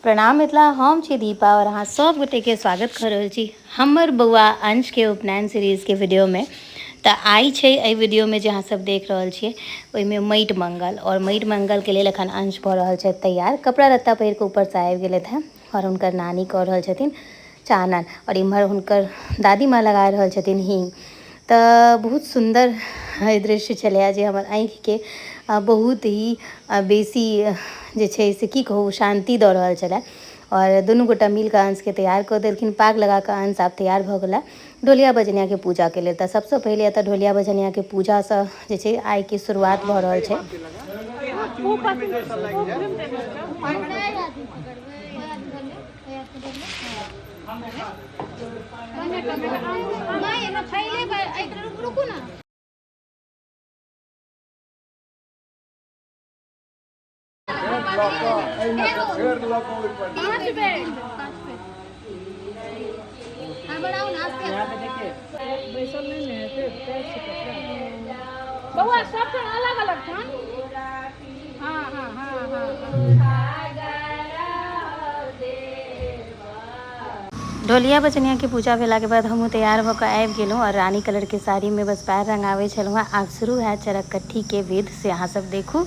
प्रणाम मिथिला, हम छी दीपा और अहाँ सब गोटे के स्वागत कर रहल छी हमर बौआ अंश के उपनयन सीरीज के वीडियो में। तो आई छै एहि वीडियो में जे अहाँ सब देख रहल छियै ओहिमे माटि मंगल और माटि मंगल के लेल एखन अंश भऽ रहल छै तैयार। कपड़ा लत्ता पहिर के ऊपर से आबि गेलथि हैं और हुनकर नानी कऽ रहल छथिन चानन और इम्हर हुनकर दादी माँ लगा रहल छथिन हींग। तो बहुत सुंदर दृश्य छलैया जे हमर आँखि के बहुत ही बेसी जे छै से की कहू शांति दऽ रहल छलै। और दुनू गोटा मिल कऽ अंश के तैयार कऽ देलखिन, पाग लगा कऽ अंश आब तैयार भऽ गेला ढोलिया बजनिया के पूजा के लेल। तऽ सबसँ पहिले एतऽ ढोलिया बजनिया के पूजा सँ जे छै आइ के शुरुआत भऽ रहल छै। बउआ सब अलग अलग छन। हाँ हाँ हाँ हाँ ढोलिया बजनिया के पूजा भेला के बाद हमहूँ तैयार भऽ कऽ आबि गेलहुँ और रानी कलर के साड़ी में बस पैर रंगाबै छलहुँ। आब शुरू हैत चरक कट्ठी के विध से अहाँ सब देखू।